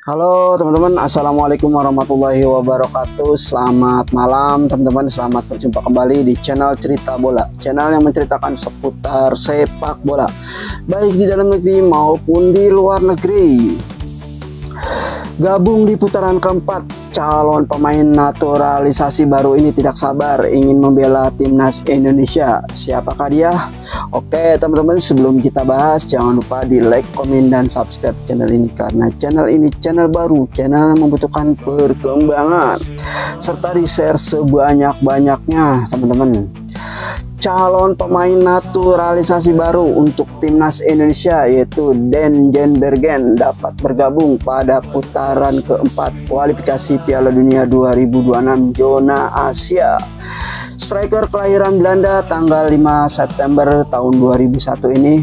Halo teman-teman, assalamualaikum warahmatullahi wabarakatuh. Selamat malam teman-teman, selamat berjumpa kembali di channel Cerita Bola, channel yang menceritakan seputar sepak bola, baik di dalam negeri maupun di luar negeri. Gabung di putaran keempat, calon pemain naturalisasi baru ini tidak sabar ingin membela timnas Indonesia. Siapakah dia? Oke teman-teman, sebelum kita bahas, jangan lupa di like, komen, dan subscribe channel ini, karena channel ini channel baru, channel yang membutuhkan perkembangan, serta di share sebanyak-banyaknya teman-teman. Calon pemain naturalisasi baru untuk timnas Indonesia yaitu Denjen Bergen dapat bergabung pada putaran keempat kualifikasi Piala Dunia 2026 zona Asia. Striker kelahiran Belanda tanggal 5 September tahun 2001 ini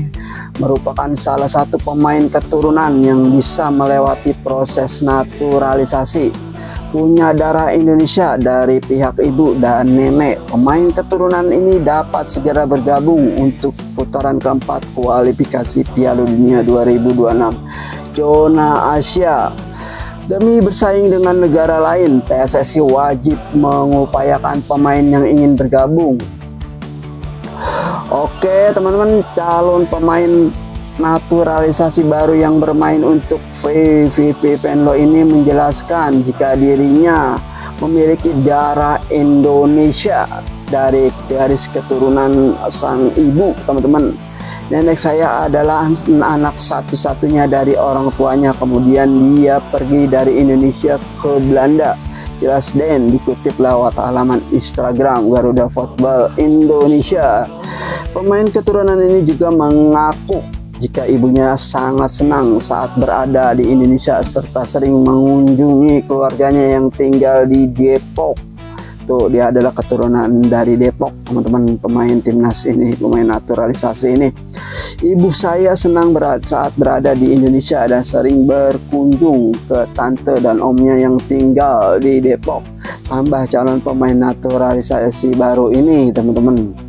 merupakan salah satu pemain keturunan yang bisa melewati proses naturalisasi. Punya darah Indonesia dari pihak ibu dan nenek. Pemain keturunan ini dapat segera bergabung untuk putaran keempat kualifikasi Piala Dunia 2026 zona Asia. Demi bersaing dengan negara lain, PSSI wajib mengupayakan pemain yang ingin bergabung. Oke teman-teman, calon pemain naturalisasi baru yang bermain untuk VVV Venlo ini menjelaskan jika dirinya memiliki darah Indonesia dari garis keturunan sang ibu. Teman-teman, nenek saya adalah anak satu-satunya dari orang tuanya, kemudian dia pergi dari Indonesia ke Belanda. Jelas Den, dikutip lewat halaman Instagram Garuda Football Indonesia. Pemain keturunan ini juga mengaku jika ibunya sangat senang saat berada di Indonesia serta sering mengunjungi keluarganya yang tinggal di Depok. Tuh, dia adalah keturunan dari Depok teman-teman, pemain timnas ini, pemain naturalisasi ini. Ibu saya senang saat berada di Indonesia dan sering berkunjung ke tante dan omnya yang tinggal di Depok. Tambah calon pemain naturalisasi baru ini teman-teman.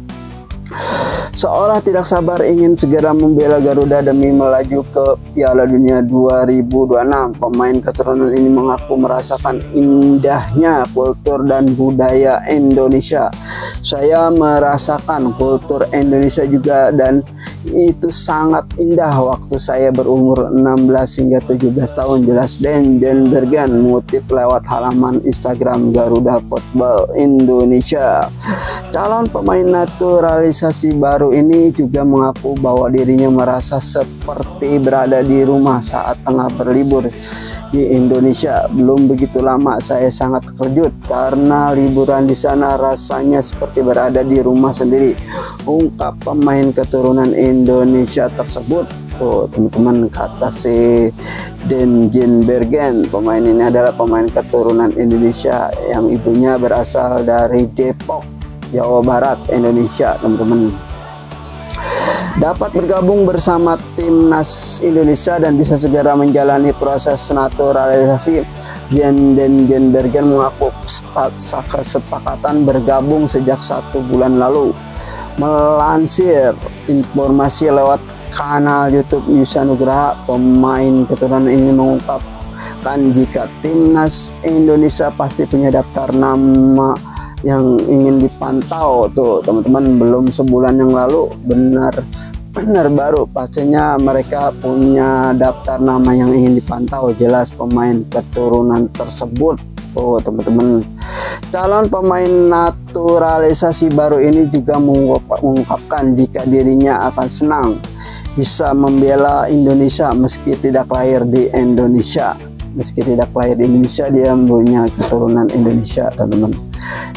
Seolah tidak sabar ingin segera membela Garuda demi melaju ke Piala Dunia 2026. Pemain keturunan ini mengaku merasakan indahnya kultur dan budaya Indonesia. Saya merasakan kultur Indonesia juga dan itu sangat indah waktu saya berumur 16 hingga 17 tahun, jelas Denjen Bergen mengutip lewat halaman Instagram Garuda Football Indonesia. Calon pemain naturalisasi baru ini juga mengaku bahwa dirinya merasa seperti berada di rumah saat tengah berlibur di Indonesia. Belum begitu lama saya sangat terkejut karena liburan di sana rasanya seperti berada di rumah sendiri, ungkap pemain keturunan Indonesia tersebut. Oh teman-teman, kata si Denjen Bergen, pemain ini adalah pemain keturunan Indonesia yang ibunya berasal dari Depok, Jawa Barat, Indonesia teman-teman. Dapat bergabung bersama timnas Indonesia dan bisa segera menjalani proses naturalisasi. Denjen Bergen mengaku kesepakatan bergabung sejak 1 bulan lalu. Melansir informasi lewat kanal YouTube Yusa Nugraha, pemain keturunan ini mengungkapkan jika timnas Indonesia pasti punya daftar nama yang ingin dipantau. Tuh teman-teman, belum sebulan yang lalu, benar baru pastinya mereka punya daftar nama yang ingin dipantau, jelas pemain keturunan tersebut. Oh teman-teman, calon pemain naturalisasi baru ini juga mengungkapkan jika dirinya akan senang bisa membela Indonesia meski tidak lahir di Indonesia. Meski tidak lahir di Indonesia, dia punya keturunan Indonesia teman-teman.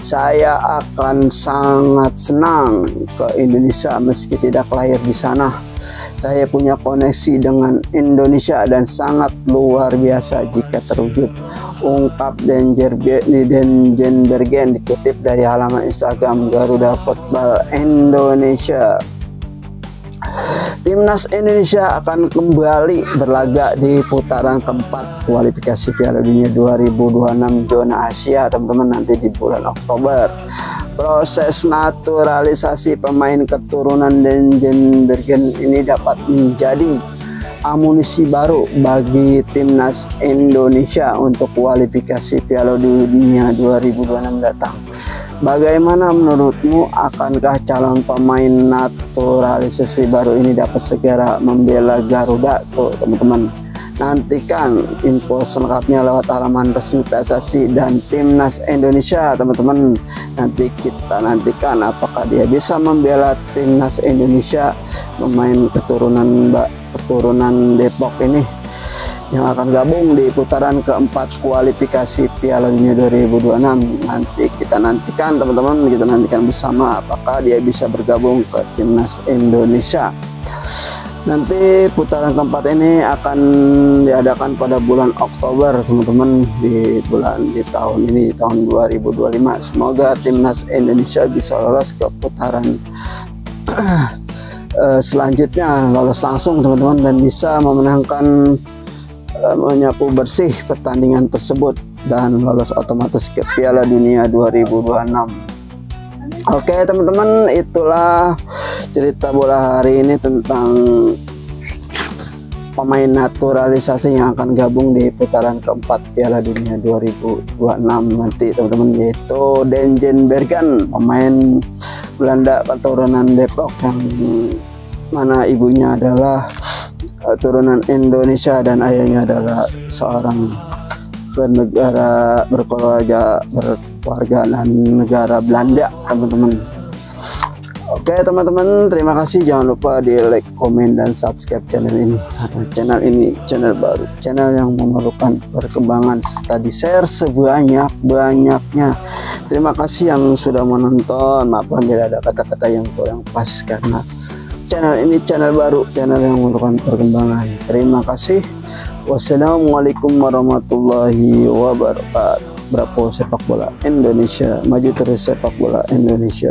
Saya akan sangat senang ke Indonesia meski tidak lahir di sana. Saya punya koneksi dengan Indonesia dan sangat luar biasa jika terwujud, ungkap Denjen Bergen dikutip dari halaman Instagram Garuda Football Indonesia. Timnas Indonesia akan kembali berlaga di putaran keempat kualifikasi Piala Dunia 2026 zona Asia teman-teman, nanti di bulan Oktober. Proses naturalisasi pemain keturunan Denjen Bergen ini dapat menjadi amunisi baru bagi timnas Indonesia untuk kualifikasi Piala Dunia 2026 datang. Bagaimana menurutmu, akankah calon pemain naturalisasi baru ini dapat segera membela Garuda? Tuh teman-teman, nantikan info selengkapnya lewat halaman resmi PSSI dan timnas Indonesia teman-teman. Nanti kita nantikan apakah dia bisa membela timnas Indonesia, pemain keturunan Depok ini yang akan gabung di putaran keempat kualifikasi Piala Dunia 2026. Nanti kita nantikan teman-teman, kita nantikan bersama apakah dia bisa bergabung ke timnas Indonesia. Nanti putaran keempat ini akan diadakan pada bulan Oktober teman-teman, di tahun ini, di tahun 2025. Semoga timnas Indonesia bisa lolos ke putaran selanjutnya, lolos langsung teman-teman, dan bisa memenangkan, menyapu bersih pertandingan tersebut dan lolos otomatis ke Piala Dunia 2026. Oke teman-teman, itulah cerita bola hari ini tentang pemain naturalisasi yang akan gabung di putaran keempat Piala Dunia 2026 nanti teman-teman, yaitu Denjen Bergen, pemain Belanda keturunan Depok yang mana ibunya adalah turunan Indonesia dan ayahnya adalah seorang berkeluarga dan negara Belanda teman-teman. Oke teman-teman, terima kasih. Jangan lupa di like, komen, dan subscribe channel ini. Channel baru, channel yang memerlukan perkembangan, serta di share sebanyak-banyaknya. Terima kasih yang sudah menonton. Maaf bila ada kata-kata yang kurang pas, karena channel ini channel baru, channel yang memerlukan perkembangan. Terima kasih. Wassalamualaikum warahmatullahi wabarakatuh. Bravo sepak bola Indonesia, maju terus sepak bola Indonesia.